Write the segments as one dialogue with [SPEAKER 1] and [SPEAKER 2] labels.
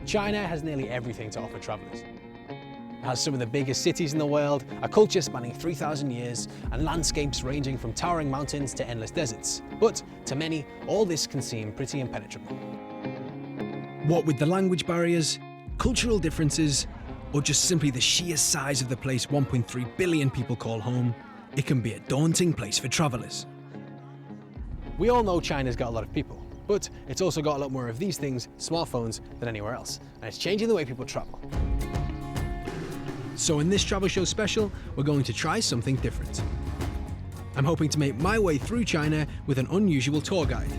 [SPEAKER 1] China has nearly everything to offer travellers. It has some of the biggest cities in the world, a culture spanning 3,000 years, and landscapes ranging from towering mountains to endless deserts. But to many, all this can seem pretty impenetrable. What with the language barriers, cultural differences, or just simply the sheer size of the place 1.3 billion people call home, it can be a daunting place for travellers. We all know China's got a lot of people, but it's also got a lot more of these things, smartphones, than anywhere else, and it's changing the way people travel. So in this travel show special, we're going to try something different. I'm hoping to make my way through China with an unusual tour guide.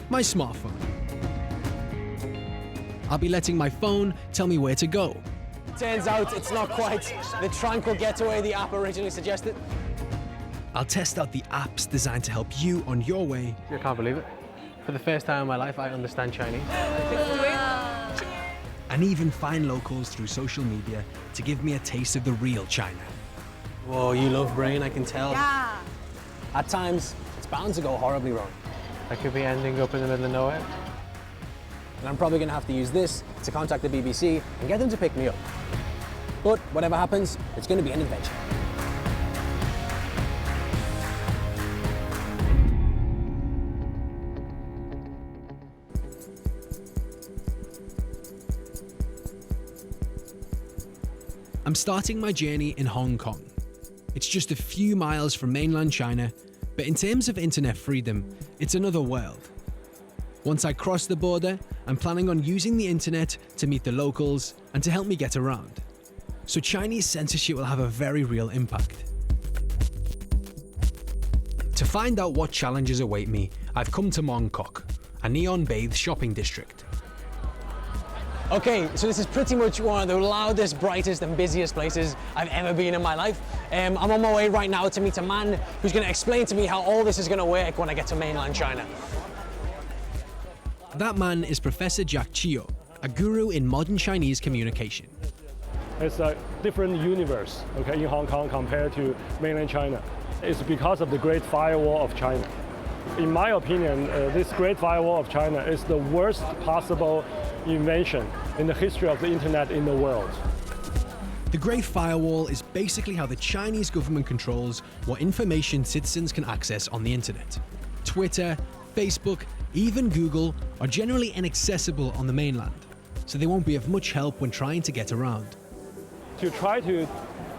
[SPEAKER 1] My smartphone. I'll be letting my phone tell me where to go. Turns out it's not quite the tranquil getaway the app originally suggested. I'll test out the apps designed to help you on your way. I can't believe it. For the first time in my life, I understand Chinese. And even find locals through social media to give me a taste of the real China. Whoa, you love brain, I can tell.
[SPEAKER 2] Yeah.
[SPEAKER 1] At times, it's bound to go horribly wrong. I could be ending up in the middle of nowhere. And I'm probably gonna have to use this to contact the BBC and get them to pick me up. But whatever happens, it's gonna be an adventure. I'm starting my journey in Hong Kong. It's just a few miles from mainland China, but in terms of internet freedom, it's another world. Once I cross the border, I'm planning on using the internet to meet the locals and to help me get around. So Chinese censorship will have a very real impact. To find out what challenges await me, I've come to Mong Kok, a neon-bathed shopping district. Okay, so this is pretty much one of the loudest, brightest and busiest places I've ever been in my life. I'm on my way right now to meet a man who's going to explain to me how all this is going to work when I get to mainland China. That man is Professor Jack Chio, a guru in modern Chinese communication.
[SPEAKER 3] It's a different universe, okay, in Hong Kong compared to mainland China. It's because of the Great Firewall of China. In my opinion, this Great Firewall of China is the worst possible invention in the history of the internet in the world.
[SPEAKER 1] The Great Firewall is basically how the Chinese government controls what information citizens can access on the internet. Twitter, Facebook, even Google are generally inaccessible on the mainland, so they won't be of much help when trying to get around.
[SPEAKER 3] To try to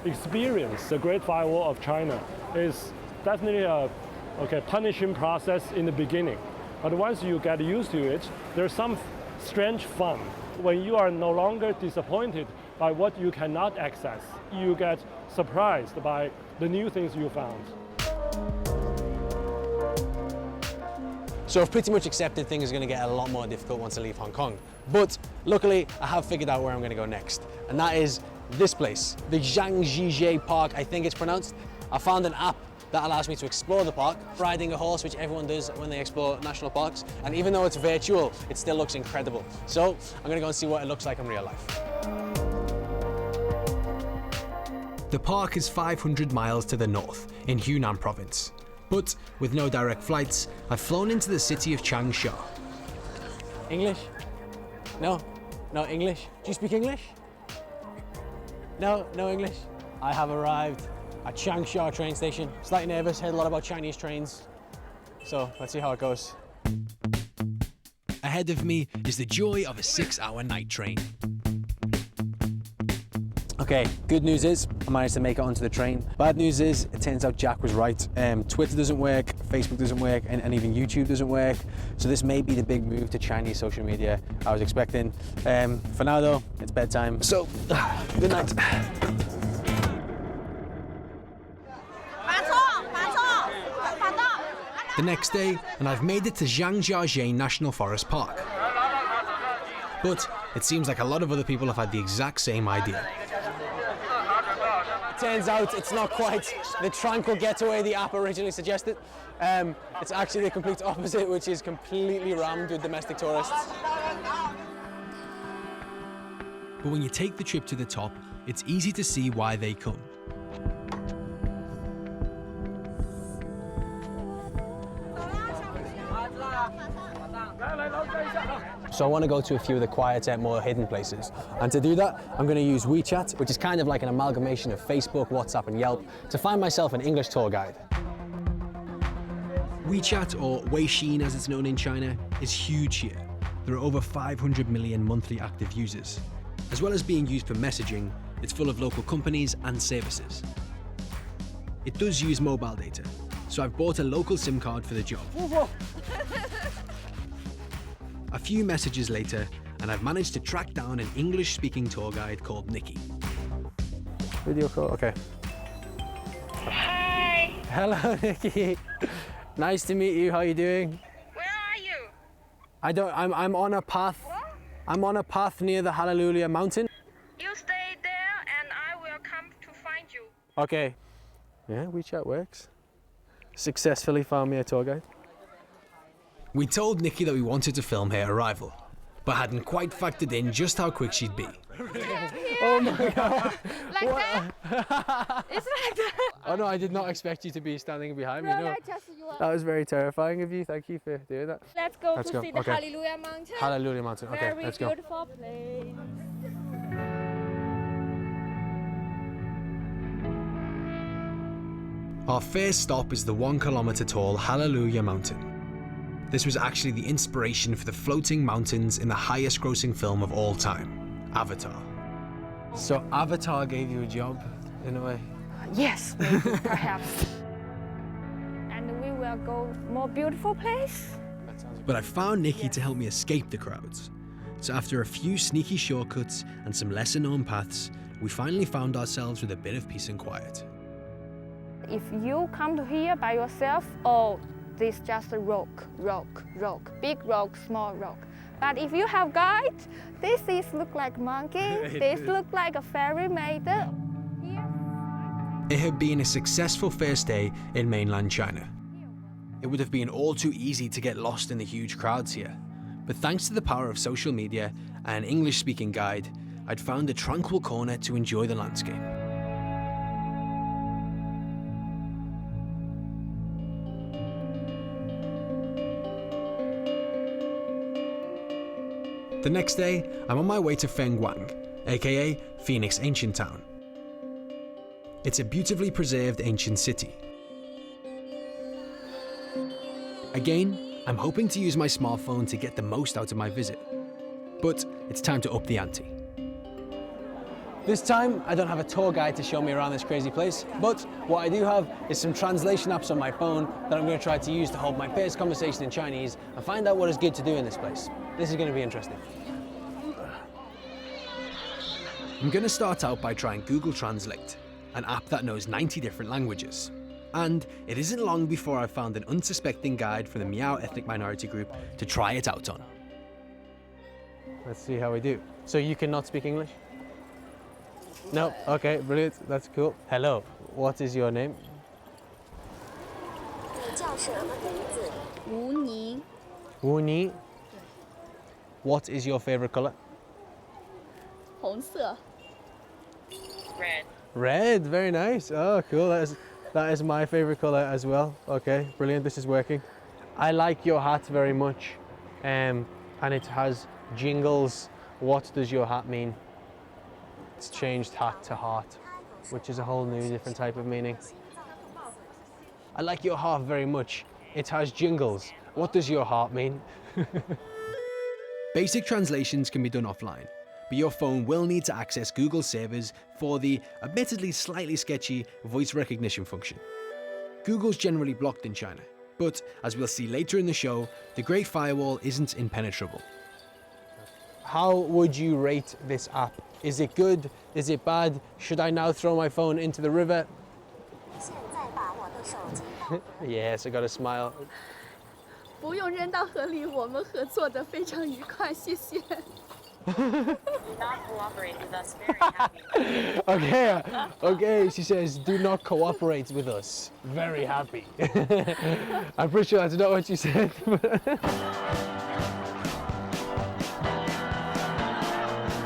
[SPEAKER 3] experience the Great Firewall of China is definitely a punishing process in the beginning. But once you get used to it, there's some strange fun. When you are no longer disappointed by what you cannot access, you get surprised by the new things you found.
[SPEAKER 1] So I've pretty much accepted things are going to get a lot more difficult once I leave Hong Kong. But luckily, I have figured out where I'm going to go next. And that is this place, the Zhangjiajie Park, I think it's pronounced. I found an app that allows me to explore the park, riding a horse, which everyone does when they explore national parks. And even though it's virtual, it still looks incredible. So I'm going to go and see what it looks like in real life. The park is 500 miles to the north, in Hunan province. But with no direct flights, I've flown into the city of Changsha. English? No? No English? Do you speak English? No? No English? I have arrived at Changsha train station. Slightly nervous, heard a lot about Chinese trains. So let's see how it goes. Ahead of me is the joy of a 6-hour night train. Okay, good news is I managed to make it onto the train. Bad news is it turns out Jack was right. Twitter doesn't work, Facebook doesn't work, and even YouTube doesn't work. So this may be the big move to Chinese social media I was expecting. For now though, it's bedtime. So, good night. The next day, and I've made it to Zhangjiajie National Forest Park. But it seems like a lot of other people have had the exact same idea. Turns out it's not quite the tranquil getaway the app originally suggested. It's actually the complete opposite, which is completely rammed with domestic tourists. But when you take the trip to the top, it's easy to see why they come. So I want to go to a few of the quieter, more hidden places. And to do that, I'm going to use WeChat, which is kind of like an amalgamation of Facebook, WhatsApp and Yelp, to find myself an English tour guide. WeChat, or Weixin as it's known in China, is huge here. There are over 500 million monthly active users. As well as being used for messaging, it's full of local companies and services. It does use mobile data, so I've bought a local SIM card for the job. A few messages later, and I've managed to track down an English-speaking tour guide called Nikki. Video call, okay.
[SPEAKER 2] Hi,
[SPEAKER 1] Hello, Nikki. Nice to meet you. How are you doing?
[SPEAKER 2] where are you?
[SPEAKER 1] I'm on a path.
[SPEAKER 2] What?
[SPEAKER 1] I'm on a path near the Hallelujah Mountain.
[SPEAKER 2] You stay there and I will come to find you.
[SPEAKER 1] Okay. Yeah, WeChat works. Successfully found me a tour guide. We told Nikki that we wanted to film her arrival, but hadn't quite factored in just how quick she'd be.
[SPEAKER 4] Oh my god! Like that? It's like that.
[SPEAKER 1] Oh no, I did not expect you to be standing behind me.
[SPEAKER 4] No,
[SPEAKER 1] No,
[SPEAKER 4] like just you are.
[SPEAKER 1] that was very terrifying of you. Thank you for doing that.
[SPEAKER 4] Let's go
[SPEAKER 1] Let's
[SPEAKER 4] to
[SPEAKER 1] go.
[SPEAKER 4] see the
[SPEAKER 1] Okay.
[SPEAKER 4] Hallelujah Mountain.
[SPEAKER 1] Hallelujah Mountain. Okay,
[SPEAKER 4] Very
[SPEAKER 1] let's go.
[SPEAKER 4] beautiful place.
[SPEAKER 1] Our first stop is the 1 kilometer tall Hallelujah Mountain. This was actually the inspiration for the floating mountains in the highest grossing film of all time, Avatar. So Avatar gave you a job, in a way?
[SPEAKER 4] Yes, maybe, perhaps. And we will go more beautiful place.
[SPEAKER 1] But I found Nikki to help me escape the crowds. So after a few sneaky shortcuts and some lesser known paths, we finally found ourselves with a bit of peace and quiet.
[SPEAKER 4] If you come to here by yourself, oh, this just a rock, big rock, small rock. But if you have guide, this is look like monkey, this look like a fairy maiden.
[SPEAKER 1] It had been a successful first day in mainland China. It would have been all too easy to get lost in the huge crowds here. But thanks to the power of social media and an English-speaking guide, I'd found a tranquil corner to enjoy the landscape. The next day, I'm on my way to Fenghuang, aka Phoenix Ancient Town. It's a beautifully preserved ancient city. Again, I'm hoping to use my smartphone to get the most out of my visit. But it's time to up the ante. This time, I don't have a tour guide to show me around this crazy place, but what I do have is some translation apps on my phone that I'm going to try to use to hold my first conversation in Chinese and find out what is good to do in this place. This is going to be interesting. I'm going to start out by trying Google Translate, an app that knows 90 different languages. And it isn't long before I found an unsuspecting guide from the Miao ethnic minority group to try it out on. Let's see how we do. So you cannot speak English? No? Okay, brilliant. That's cool. Hello. What is your name?
[SPEAKER 5] 你叫什么名字？
[SPEAKER 4] 吴宁
[SPEAKER 1] Wu Ni. What is your favorite color?
[SPEAKER 4] 红色
[SPEAKER 2] Red.
[SPEAKER 1] Red, very nice. Oh, cool. That is my favorite color as well. Okay, brilliant. This is working. I like your hat very much, and it has jingles. What does your hat mean? It's changed hat to heart, which is a whole new different type of meaning. I like your heart very much. It has jingles. What does your heart mean? Basic translations can be done offline, but your phone will need to access Google servers for the admittedly slightly sketchy voice recognition function. Google's generally blocked in China, but as we'll see later in the show, the Great Firewall isn't impenetrable. How would you rate this app? Is it good? Is it bad? Should I now throw my phone into the river?
[SPEAKER 5] 现在把我的手机带回
[SPEAKER 1] Yes, I got a smile.
[SPEAKER 4] 不用扔到河里，我们合作的非常愉快，谢谢。
[SPEAKER 2] Do not cooperate with us. Very happy.
[SPEAKER 1] Okay, okay, she says, do not cooperate with us. Very happy. I'm pretty sure that's not what you said.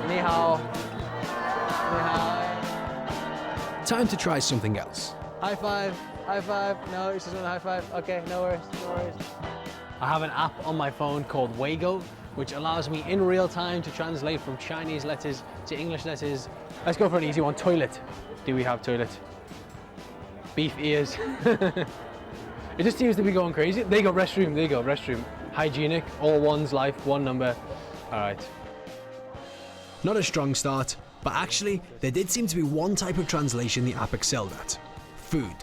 [SPEAKER 1] Ni hao. Ni hao. Time to try something else. High five, high five. No, she doesn't want a high five. Okay, no worries, no worries. I have an app on my phone called Weigo, which allows me in real time to translate from Chinese letters to English letters. Let's go for an easy one. Toilet. Do we have toilet? Beef ears. It just seems to be going crazy. There you go, restroom. There you go, restroom. Hygienic, all ones, life, one number. All right. Not a strong start, but actually, there did seem to be one type of translation the app excelled at. Food.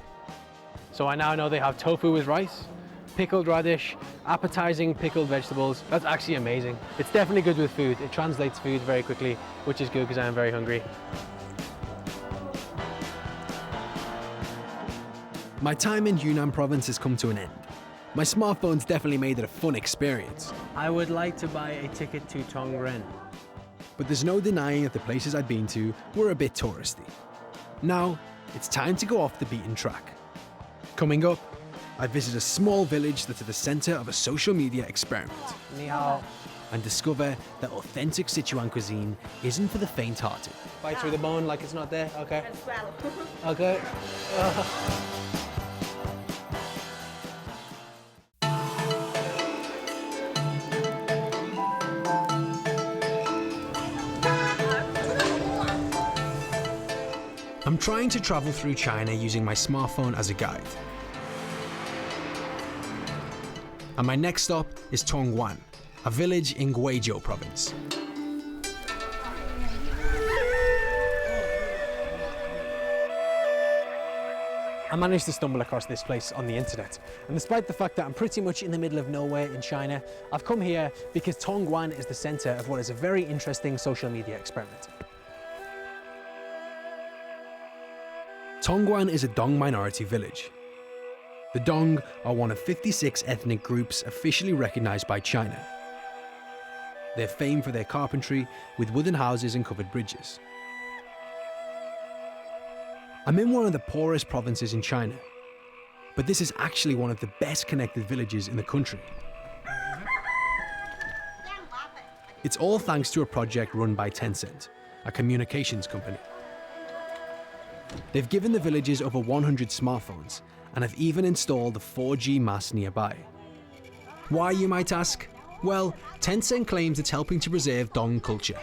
[SPEAKER 1] So I now know they have tofu with rice, pickled radish, appetizing pickled vegetables. That's actually amazing. It's definitely good with food. It translates food very quickly, which is good because I am very hungry. My time in Yunnan province has come to an end. My smartphone's definitely made it a fun experience. I would like to buy a ticket to Tongyun. But there's no denying that the places I'd been to were a bit touristy. Now, it's time to go off the beaten track. Coming up, I visit a small village that's at the center of a social media experiment. Ni hao. And discover that authentic Sichuan cuisine isn't for the faint-hearted. Bite through the bone like it's not there, okay? Okay. I'm trying to travel through China using my smartphone as a guide. And my next stop is Tongyun, a village in Guizhou province. I managed to stumble across this place on the internet, and despite the fact that I'm pretty much in the middle of nowhere in China, I've come here because Tongyun is the center of what is a very interesting social media experiment. Tongyun is a Dong minority village. The Dong are one of 56 ethnic groups officially recognized by China. They're famed for their carpentry with wooden houses and covered bridges. I'm in one of the poorest provinces in China, but this is actually one of the best connected villages in the country. It's all thanks to a project run by Tencent, a communications company. They've given the villagers over 100 smartphones and have even installed a 4G mast nearby. Why, you might ask? Well, Tencent claims it's helping to preserve Dong culture.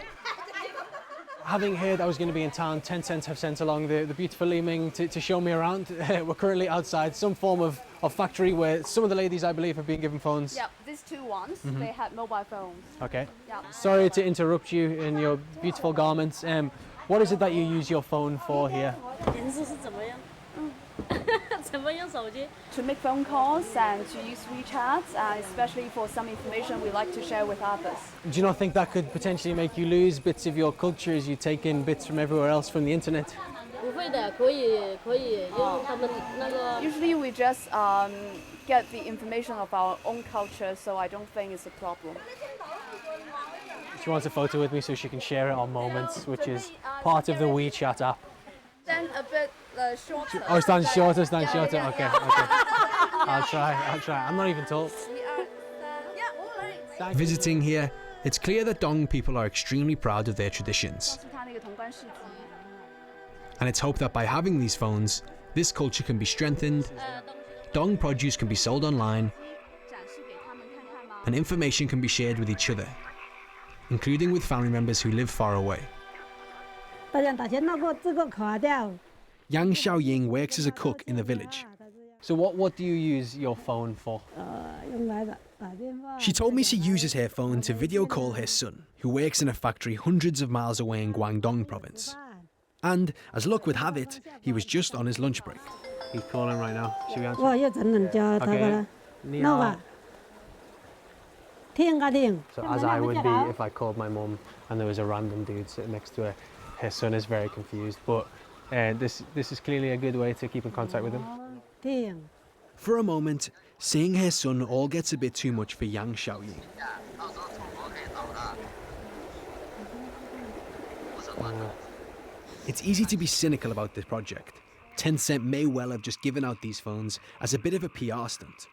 [SPEAKER 1] Having heard I was going to be in town, Tencent have sent along the beautiful Li Ming to show me around. We're currently outside some form of factory where some of the ladies, I believe, have been given phones.
[SPEAKER 6] Yeah, these two ones, they had mobile phones.
[SPEAKER 1] Okay.
[SPEAKER 6] Yeah.
[SPEAKER 1] Sorry to interrupt you in your beautiful garments. What is it that you use your phone for here?
[SPEAKER 6] To make phone calls and to use WeChat, especially for some information we like to share with others.
[SPEAKER 1] Do you not think that could potentially make you lose bits of your culture as you take in bits from everywhere else from the internet?
[SPEAKER 6] Usually we just get the information of our own culture, so I don't think it's a problem.
[SPEAKER 1] She wants a photo with me so she can share it on Moments, which is part of the WeChat app.
[SPEAKER 6] Stand a bit shorter.
[SPEAKER 1] Oh, stand shorter. Okay. I'll try. I'm not even tall. Visiting here, it's clear that Dong people are extremely proud of their traditions. And it's hoped that by having these phones, this culture can be strengthened, Dong produce can be sold online, and information can be shared with each other, including with family members who live far away. Yang Xiaoying works as a cook in the village. So what do you use your phone for? She told me she uses her phone to video call her son, who works in a factory hundreds of miles away in Guangdong province. And, as luck would have it, he was just on his lunch break. He's calling right now. Should we answer? Okay. Ni hao. So as I would be if I called my mum and there was a random dude sitting next to her. Her son is very confused, but this is clearly a good way to keep in contact with him. For a moment, seeing her son all gets a bit too much for Yang Xiaoying. It's easy to be cynical about this project. Tencent may well have just given out these phones as a bit of a PR stunt.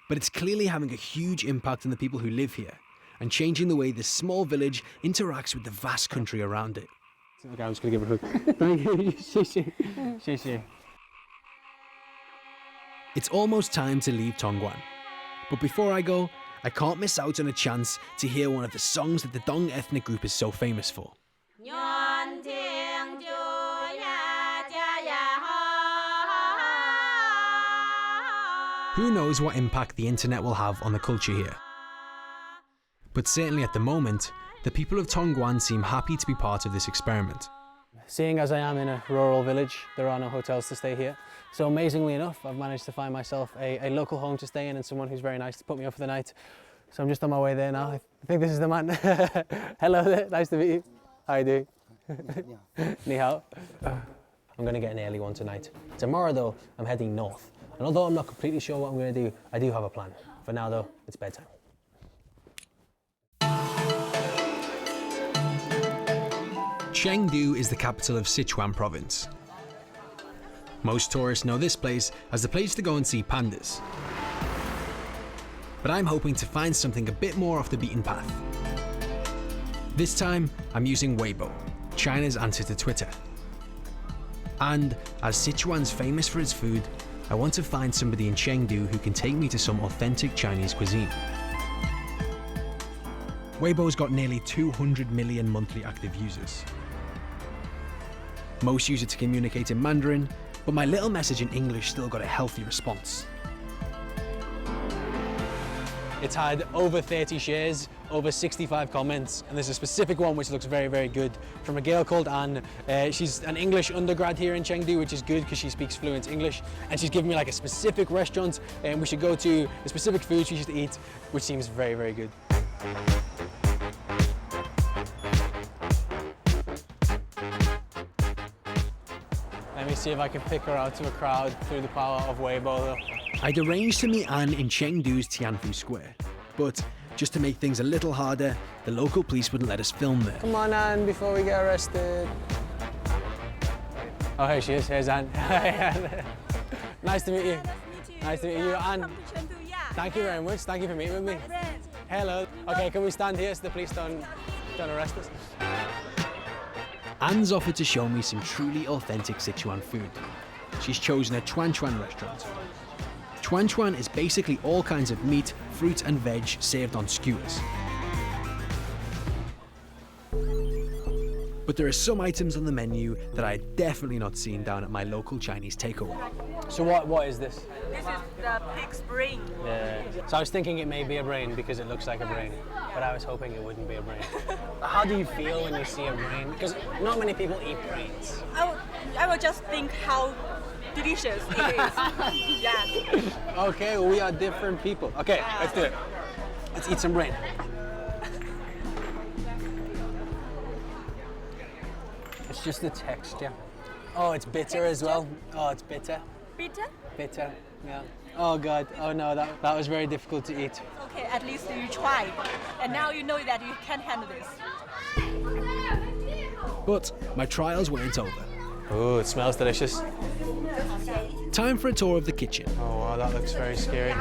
[SPEAKER 1] But it's clearly having a huge impact on the people who live here and changing the way this small village interacts with the vast country around it. Okay, I'm just going to give her a hug. Thank you. It's almost time to leave Tongyun. But before I go, I can't miss out on a chance to hear one of the songs that the Dong ethnic group is so famous for. Who knows what impact the internet will have on the culture here? But certainly at the moment, the people of Tongyun seem happy to be part of this experiment.
[SPEAKER 7] Seeing as I am in a rural village, there are no hotels to stay here. So amazingly enough, I've managed to find myself a local home to stay in and someone who's very nice to put me up for the night. So I'm just on my way there now. I think this is the man. Hello there, nice to meet you. How are you doing? Ni hao. I'm going to get an early one tonight. Tomorrow though, I'm heading north. And although I'm not completely sure what I'm going to do, I do have a plan. For now though, it's bedtime.
[SPEAKER 1] Chengdu is the capital of Sichuan province. Most tourists know this place as the place to go and see pandas. But I'm hoping to find something a bit more off the beaten path. This time, I'm using Weibo, China's answer to Twitter. And as Sichuan's famous for its food, I want to find somebody in Chengdu who can take me to some authentic Chinese cuisine. Weibo's got nearly 200 million monthly active users. Most use it to communicate in Mandarin, but my little message in English still got a healthy response.
[SPEAKER 7] It's had over 30 shares, over 65 comments, and there's a specific one which looks very, very good from a girl called Anne. She's an English undergrad here in Chengdu, which is good because she speaks fluent English, and she's given me like a specific restaurant and we should go to, a specific food she should eat, which seems very, very good. Let me see if I can pick her out to a crowd through the power of Weibo.
[SPEAKER 1] I'd arranged to meet Anne in Chengdu's Tianfu Square, but just to make things a little harder, the local police wouldn't let us film there.
[SPEAKER 7] Come on, Anne, before we get arrested. Oh, here she is. Here's Anne. Hi, Anne. Nice to meet you. Nice to meet you, Anne. Thank you very much. Thank you for meeting with me. Hello. Okay, can we stand here so the police don't arrest us?
[SPEAKER 1] Anne's offered to show me some truly authentic Sichuan food. She's chosen a Chuan restaurant. Chuan is basically all kinds of meat, fruit and veg served on skewers. But there are some items on the menu that I had definitely not seen down at my local Chinese takeaway.
[SPEAKER 7] So what is this?
[SPEAKER 8] This is the pig's brain.
[SPEAKER 7] Yeah. So I was thinking it may be a brain because it looks like a brain, but I was hoping it wouldn't be a brain. How do you feel when you see a brain? Because not many people eat brains.
[SPEAKER 8] I will just think how delicious it is. Yeah.
[SPEAKER 7] Okay, well, we are different people. Okay, let's do it. Let's eat some brain. It's just the texture. Oh, it's bitter as well. Oh, it's bitter.
[SPEAKER 8] Bitter?
[SPEAKER 7] Bitter, yeah. Oh God, oh no, that was very difficult to eat.
[SPEAKER 8] Okay, at least you tried. And now you know that you can handle this.
[SPEAKER 1] But my trials weren't over.
[SPEAKER 7] Oh, it smells delicious.
[SPEAKER 1] Time for a tour of the kitchen.
[SPEAKER 7] Oh wow, that looks very scary.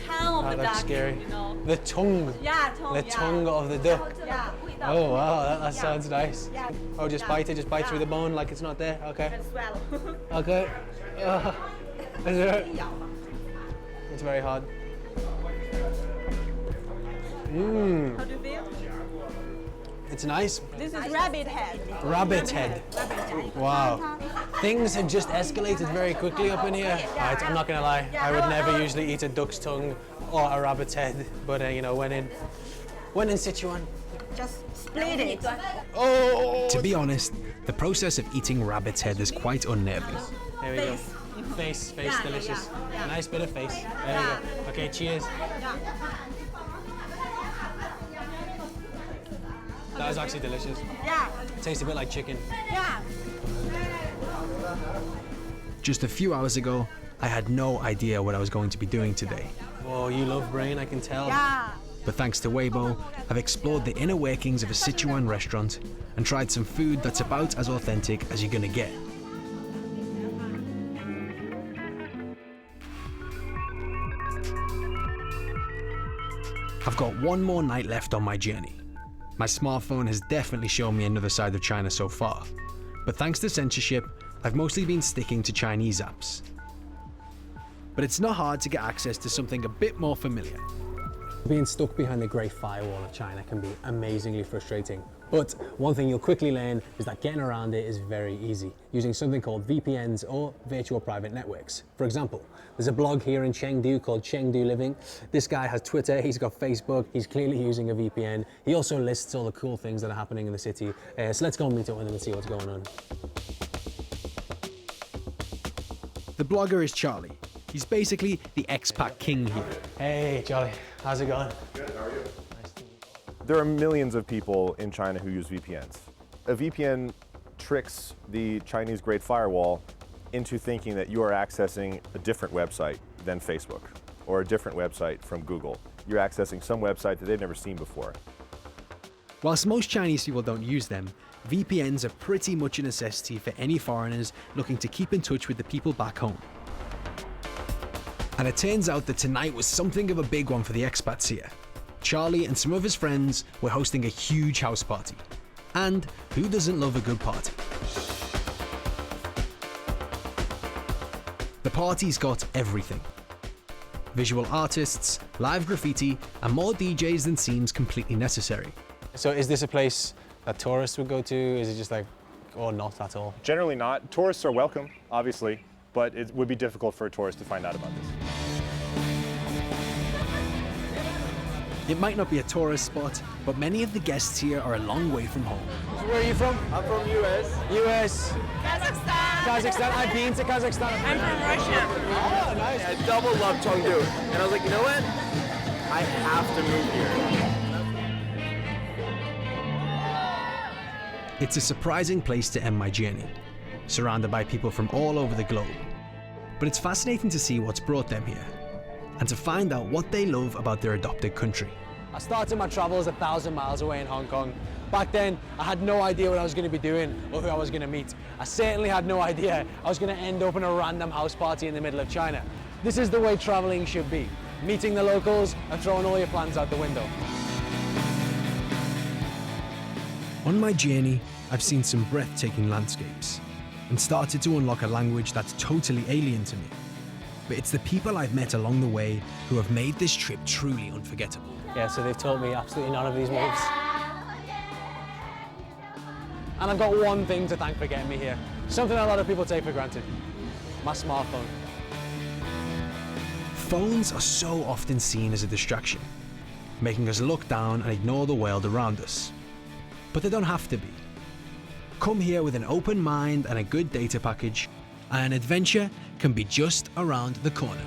[SPEAKER 8] Tongue of
[SPEAKER 7] That
[SPEAKER 8] the
[SPEAKER 7] looks
[SPEAKER 8] duck,
[SPEAKER 7] scary.
[SPEAKER 8] you know.
[SPEAKER 7] The tongue.
[SPEAKER 8] Yeah, tongue.
[SPEAKER 7] The tongue of the duck.
[SPEAKER 8] Yeah.
[SPEAKER 7] Oh wow, that sounds nice.
[SPEAKER 8] Yeah.
[SPEAKER 7] Oh, just bite it, just bite through the bone like it's not there. Okay.
[SPEAKER 8] And swallow.
[SPEAKER 7] Okay. Is it? It's very hard. Mmm.
[SPEAKER 8] How do you feel?
[SPEAKER 7] It's nice.
[SPEAKER 8] This is rabbit head.
[SPEAKER 7] Rabbit head. Wow. Things have just escalated very quickly up in here. Right, I'm not gonna lie. I would never usually eat a duck's tongue or a rabbit's head, but you know, when in Sichuan.
[SPEAKER 8] Just split it.
[SPEAKER 7] Oh!
[SPEAKER 1] To be honest, the process of eating rabbit's head is quite unnerving.
[SPEAKER 7] There we go. Face,
[SPEAKER 8] Yeah,
[SPEAKER 7] delicious.
[SPEAKER 8] yeah.
[SPEAKER 7] Nice bit of face. There we go. Okay, cheers. That was actually delicious.
[SPEAKER 8] Yeah.
[SPEAKER 7] Tastes a bit like chicken.
[SPEAKER 8] Yeah.
[SPEAKER 1] Just a few hours ago, I had no idea what I was going to be doing today.
[SPEAKER 7] Oh, you love brain, I can tell.
[SPEAKER 8] Yeah.
[SPEAKER 1] But thanks to Weibo, I've explored the inner workings of a Sichuan restaurant and tried some food that's about as authentic as you're gonna get. I've got one more night left on my journey. My smartphone has definitely shown me another side of China so far, but thanks to censorship, I've mostly been sticking to Chinese apps. but it's not hard to get access to something a bit more familiar.
[SPEAKER 7] Being stuck behind the Great Firewall of China can be amazingly frustrating. But one thing you'll quickly learn is that getting around it is very easy, using something called VPNs or virtual private networks. For example, there's a blog here in Chengdu called Chengdu Living. This guy has Twitter, he's got Facebook, he's clearly using a VPN. He also lists all the cool things that are happening in the city. So let's go and meet up with him and see what's going on.
[SPEAKER 1] The blogger is Charlie. He's basically the expat king here.
[SPEAKER 7] Hey Charlie, how's it going?
[SPEAKER 9] Good, how are you? There are millions of people in China who use VPNs. A VPN tricks the Chinese Great Firewall into thinking that you are accessing a different website than Facebook or a different website from Google. You're accessing some website that they've never seen before.
[SPEAKER 1] Whilst most Chinese people don't use them, VPNs are pretty much a necessity for any foreigners looking to keep in touch with the people back home. And it turns out that tonight was something of a big one for the expats here. Charlie and some of his friends were hosting a huge house party. And who doesn't love a good party? The party's got everything. Visual artists, live graffiti, and more DJs than seems completely necessary.
[SPEAKER 7] So is this a place that tourists would go to? Is it just like, or not at all?
[SPEAKER 9] Generally not. Tourists are welcome, obviously, but it would be difficult for a tourist to find out about this.
[SPEAKER 1] It might not be a tourist spot, but many of the guests here are a long way from home.
[SPEAKER 7] Where are you from?
[SPEAKER 10] I'm from US.
[SPEAKER 7] US.
[SPEAKER 8] Kazakhstan.
[SPEAKER 7] Kazakhstan. I've been to Kazakhstan.
[SPEAKER 8] I'm from Russia.
[SPEAKER 7] Oh, nice.
[SPEAKER 10] I double love Chengdu. And I was like, you know what? I have to move here.
[SPEAKER 1] It's a surprising place to end my journey, surrounded by people from all over the globe. But it's fascinating to see what's brought them here, and to find out what they love about their adopted country.
[SPEAKER 7] I started my travels 1,000 miles away in Hong Kong. Back then, I had no idea what I was going to be doing or who I was going to meet. I certainly had no idea I was going to end up in a random house party in the middle of China. This is the way traveling should be, meeting the locals and throwing all your plans out the window.
[SPEAKER 1] On my journey, I've seen some breathtaking landscapes and started to unlock a language that's totally alien to me. But it's the people I've met along the way who have made this trip truly unforgettable.
[SPEAKER 7] Yeah, so they've taught me absolutely none of these moves. And I've got one thing to thank for getting me here. Something a lot of people take for granted. My smartphone.
[SPEAKER 1] Phones are so often seen as a distraction, making us look down and ignore the world around us. But they don't have to be. Come here with an open mind and a good data package, and an adventure can be just around the corner.